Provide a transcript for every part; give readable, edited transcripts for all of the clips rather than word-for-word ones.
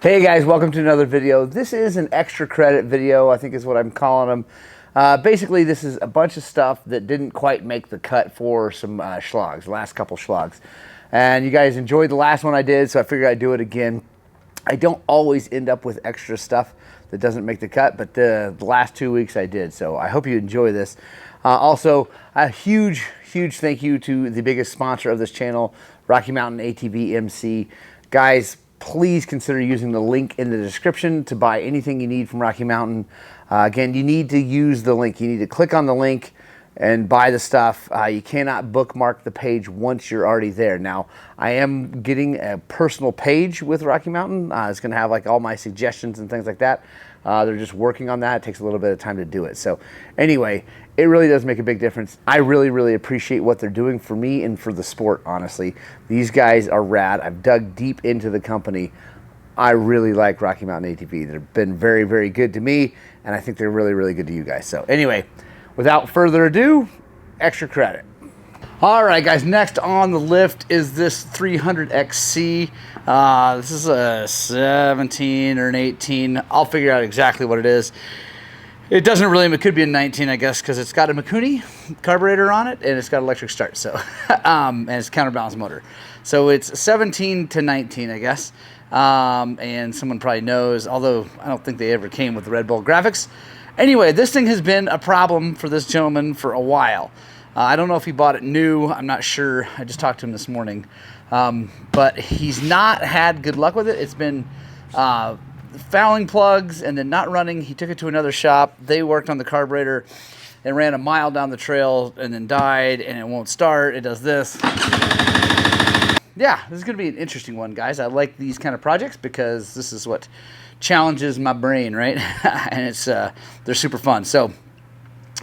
Hey guys, welcome to another video. This is an extra credit video, I think is what I'm calling them. Basically, this is a bunch of stuff that didn't quite make the cut for some schlogs, the last couple schlogs. And you guys enjoyed the last one I did, so I figured I'd do it again. I don't always end up with extra stuff that doesn't make the cut, but the last 2 weeks I did, so I hope you enjoy this. Also, a huge thank you to the biggest sponsor of this channel, Rocky Mountain ATV MC. Guys, please consider using the link in the description to buy anything you need from Rocky Mountain. Again, you need to use the link. You need to click on the link and buy the stuff. You cannot bookmark the page once you're already there. Now, I am getting a personal page with Rocky Mountain. It's going to have like all my suggestions and things like that. They're just working on that. It takes a little bit of time to do it. So anyway, it really does make a big difference. I really appreciate what they're doing for me and for the sport, honestly. These guys are rad. I've dug deep into the company. I really like Rocky Mountain ATV. They've been very good to me, and I think they're really good to you guys. So anyway, without further ado, extra credit. All right, guys, next on the lift is this 300XC. This is a 17 or an 18. I'll figure out exactly what it is. It doesn't really, it could be a 19, I guess, because it's got a Mikuni carburetor on it, and it's got electric start, so, and it's counterbalance motor. So it's 17 to 19, I guess. And someone probably knows, although I don't think they ever came with the Red Bull graphics. Anyway, this thing has been a problem for this gentleman for a while. I don't know if he bought it new. I'm not sure. I just talked to him this morning. But he's not had good luck with it. It's been fouling plugs and then not running. He took it to another shop. They worked on the carburetor and ran a mile down the trail and then died, and it won't start. It does this. Yeah, this is going to be an interesting one, guys. I like these kind of projects because this is what challenges my brain, right? And it's they're super fun. So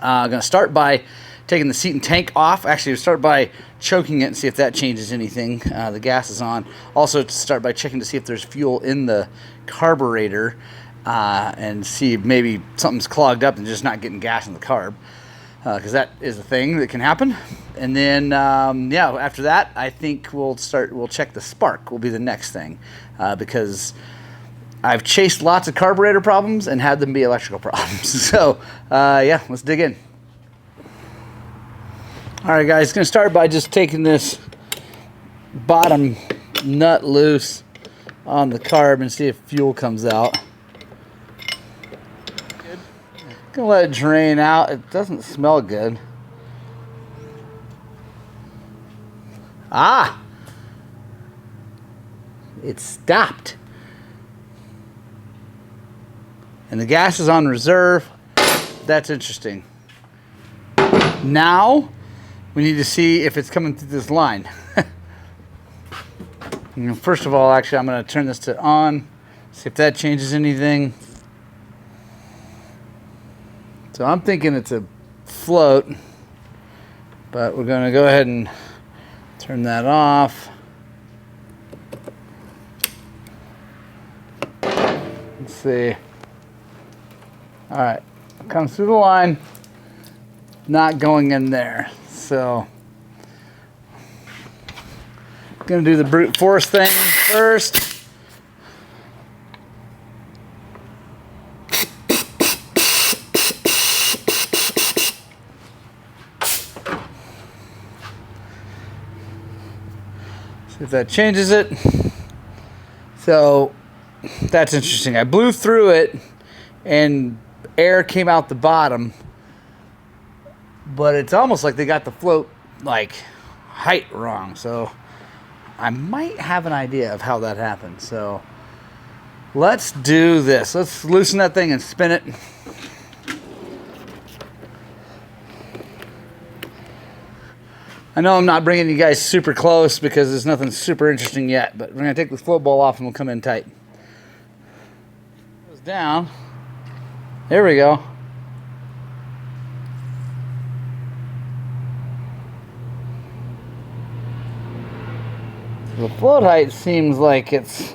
I'm going to start by taking the seat and tank off. Actually, we'll start by choking it and see if that changes anything. The gas is on. Also, to start by checking to see if there's fuel in the carburetor and see if maybe something's clogged up and just not getting gas in the carb, because that is a thing that can happen. And then, yeah, after that, I think we'll check the spark will be the next thing, because I've chased lots of carburetor problems and had them be electrical problems. So, yeah, let's dig in. All right, guys, going to start by just taking this bottom nut loose on the carb and see if fuel comes out. Gonna let it drain out. It doesn't smell good. Ah! It stopped. And the gas is on reserve. That's interesting. Now we need to see if it's coming through this line. First of all, actually, I'm going to turn this to on, see if that changes anything. So I'm thinking it's a float, but we're going to go ahead and turn that off. Let's see. All right, comes through the line, not going in there. So gonna do the brute force thing first. See if that changes it. So that's interesting. I blew through it and air came out the bottom, but it's almost like they got the float like height wrong. So I might have an idea of how that happened. So let's do this. Let's loosen that thing and spin it. I know I'm not bringing you guys super close because there's nothing super interesting yet, but we're going to take the float ball off and we'll come in tight. Goes down. There we go. The float height seems like it's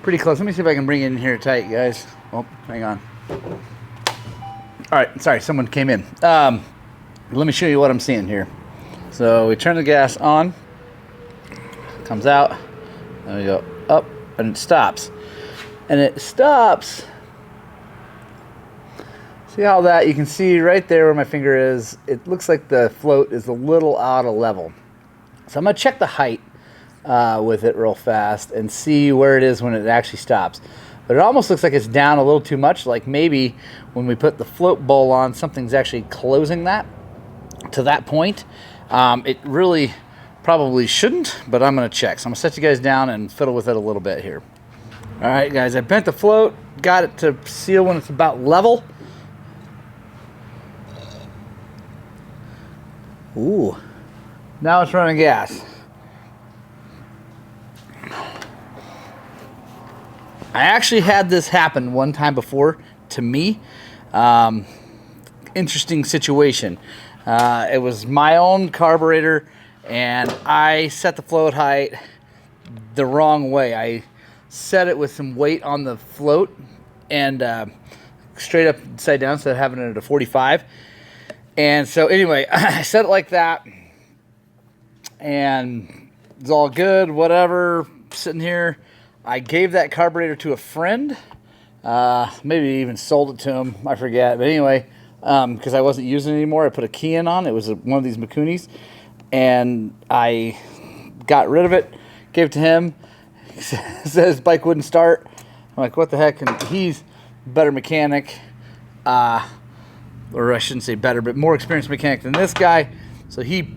pretty close. Let me see if I can bring it in here tight, guys. Oh, hang on. All right, sorry, someone came in. Let me show you what I'm seeing here. So we turn the gas on, comes out, and we go up, and it stops. and it stops. See how that, you can see right there where my finger is, it looks like the float is a little out of level. So I'm going to check the height with it real fast and see where it is when it actually stops. But it almost looks like it's down a little too much, like maybe when we put the float bowl on, something's actually closing that to that point. It really probably shouldn't, but I'm going to check. So I'm going to set you guys down and fiddle with it a little bit here. All right, guys, I bent the float, got it to seal when it's about level. Ooh, now it's running gas. I actually had this happen one time before to me. Interesting situation. It was my own carburetor, and I set the float height the wrong way. I set it with some weight on the float and straight up side down instead of having it at a 45. And so anyway, I set it like that, and it's all good, whatever, sitting here. I gave that carburetor to a friend, maybe even sold it to him, I forget. But anyway, because I wasn't using it anymore, I put a key in on. It was one of these Mikunis, and I got rid of it, gave it to him. He said his bike wouldn't start. I'm like, what the heck? And he's a better mechanic, or I shouldn't say better, but more experienced mechanic than this guy. So he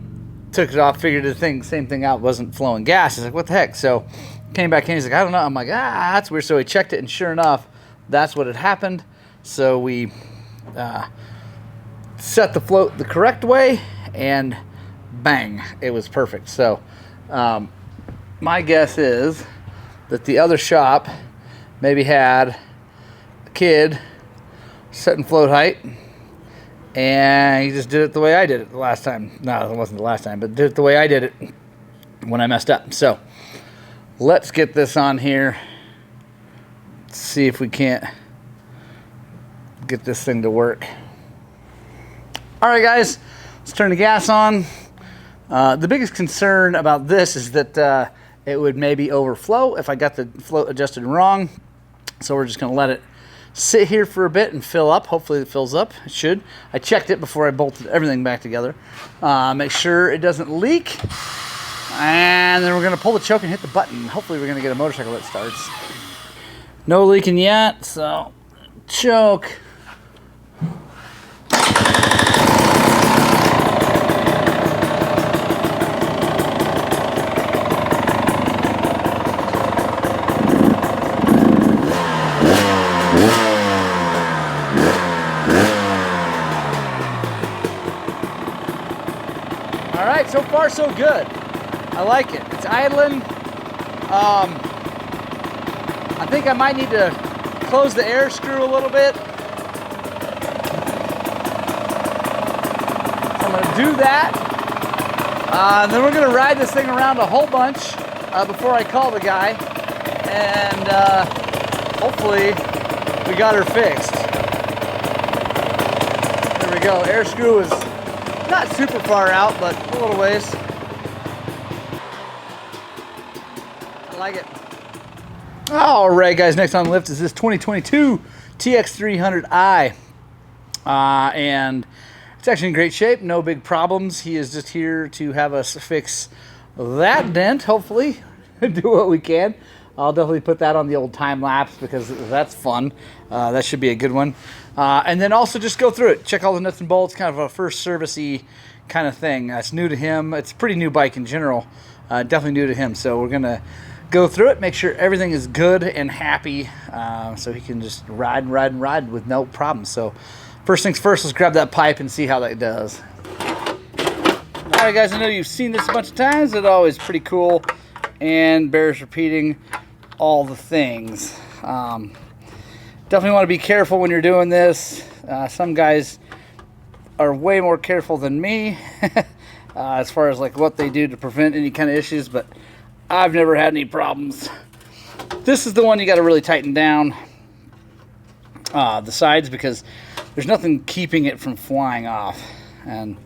took it off, figured the same thing out, wasn't flowing gas. He's like, what the heck? So came back in, he's like, I don't know. I'm like, that's weird. So he checked it, and sure enough, that's what had happened. So we set the float the correct way, and bang, it was perfect. So my guess is that the other shop maybe had a kid setting float height, and he just did it the way I did it the last time. No, it wasn't the last time, but did it the way I did it when I messed up. So let's get this on here. Let's see if we can't get this thing to work. All right, guys, let's turn the gas on. The biggest concern about this is that it would maybe overflow if I got the float adjusted wrong. So we're just going to let it sit here for a bit and fill up. Hopefully it fills up. It should. I checked it before I bolted everything back together. Make sure it doesn't leak. And then we're going to pull the choke and hit the button. Hopefully we're going to get a motorcycle that starts. No leaking yet, so choke. All right, so far so good. I like it. It's idling. I think I might need to close the air screw a little bit. So I'm going to do that. And then we're going to ride this thing around a whole bunch before I call the guy. And hopefully we got her fixed. There we go. Air screw is not super far out, but a little ways. I like it. All right, guys, next on the list is this 2022 TX300i. And it's actually in great shape, no big problems. He is just here to have us fix that dent, hopefully, do what we can. I'll definitely put that on the old time lapse because that's fun. That should be a good one. And then also just go through it, check all the nuts and bolts, kind of a first service-y kind of thing. That's new to him. It's a pretty new bike in general, definitely new to him. So we're gonna go through it, make sure everything is good and happy, so he can just ride with no problem. So first things first, let's grab that pipe and see how that does. All right, guys, I know you've seen this a bunch of times. It's always pretty cool and bears repeating all the things. Definitely want to be careful when you're doing this. Some guys are way more careful than me as far as like what they do to prevent any kind of issues, but I've never had any problems. This is the one you got to really tighten down the sides, because there's nothing keeping it from flying off, and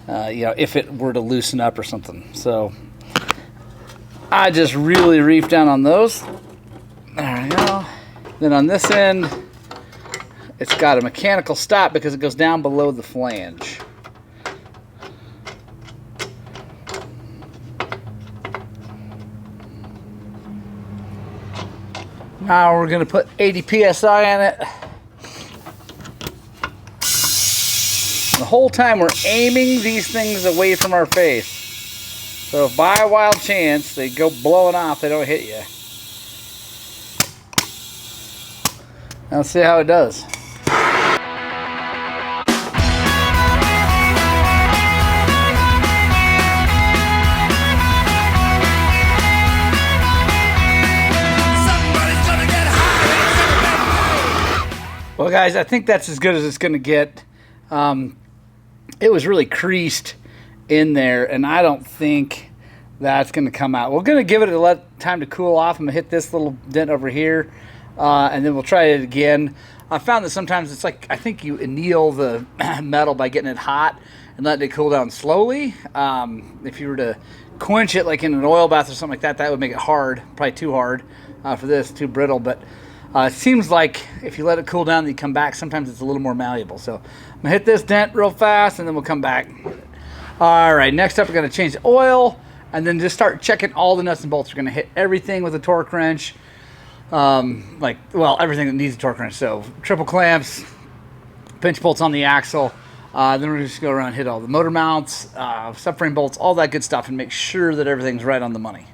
you know, if it were to loosen up or something. So I just really reef down on those. There we go. Then on this end, it's got a mechanical stop because it goes down below the flange. Now we're going to put 80 psi on it. The whole time we're aiming these things away from our face. So if by a wild chance they go blowing off, they don't hit you. Now let's see how it does. Well guys, I think that's as good as it's going to get. It was really creased in there, and I don't think that's going to come out. We're going to give it a time to cool off. I'm going to hit this little dent over here, and then we'll try it again. I found that sometimes it's like, I think you anneal the metal by getting it hot and letting it cool down slowly. If you were to quench it like in an oil bath or something like that, that would make it hard, probably too hard for this, too brittle. But it seems like if you let it cool down and you come back, sometimes it's a little more malleable. So I'm gonna hit this dent real fast and then we'll come back. All right, next up we're gonna change the oil and then just start checking all the nuts and bolts. We're gonna hit everything with a torque wrench. Everything that needs a torque wrench. So triple clamps, pinch bolts on the axle. Then we're just gonna go around and hit all the motor mounts, subframe bolts, all that good stuff, and make sure that everything's right on the money.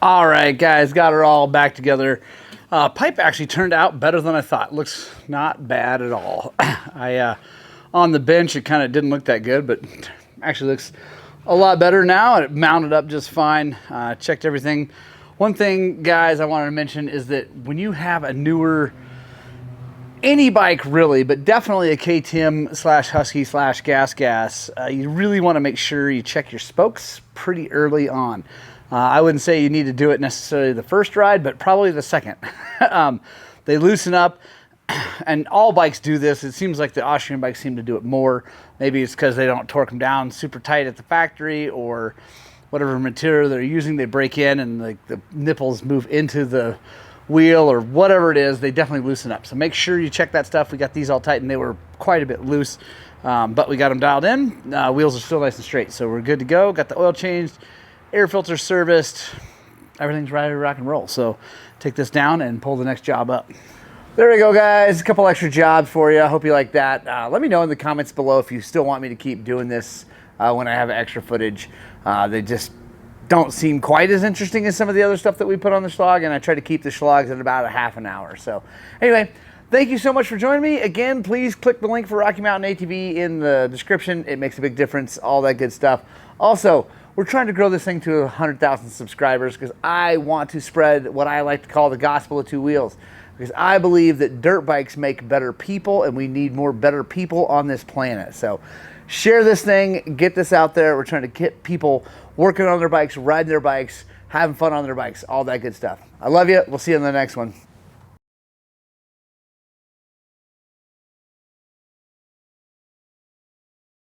All right, guys, got it all back together. Pipe actually turned out better than I thought. Looks not bad at all. On the bench, it kind of didn't look that good, but actually looks a lot better now. It mounted up just fine. Checked everything. One thing, guys, I wanted to mention is that when you have a newer, any bike really, but definitely a KTM / Husky / gas, you really want to make sure you check your spokes pretty early on. I wouldn't say you need to do it necessarily the first ride, but probably the second. They loosen up, and all bikes do this. It seems like the Austrian bikes seem to do it more. Maybe it's because they don't torque them down super tight at the factory, or whatever material they're using, they break in and the nipples move into the wheel or whatever it is. They definitely loosen up. So make sure you check that stuff. We got these all tight, and they were quite a bit loose, but we got them dialed in. Wheels are still nice and straight, so we're good to go. Got the oil changed. Air filter serviced, everything's ready to rock and roll. So take this down and pull the next job up. There we go, guys. A couple extra jobs for you. I hope you like that. Let me know in the comments below if you still want me to keep doing this when I have extra footage. They just don't seem quite as interesting as some of the other stuff that we put on the Schlog, and I try to keep the Schlogs at about a half an hour. So anyway, thank you so much for joining me. Again, please click the link for Rocky Mountain ATV in the description. It makes a big difference, all that good stuff. Also, we're trying to grow this thing to 100,000 subscribers because I want to spread what I like to call the gospel of two wheels. Because I believe that dirt bikes make better people, and we need more better people on this planet. So share this thing, get this out there. We're trying to get people working on their bikes, riding their bikes, having fun on their bikes, all that good stuff. I love you. We'll see you in the next one.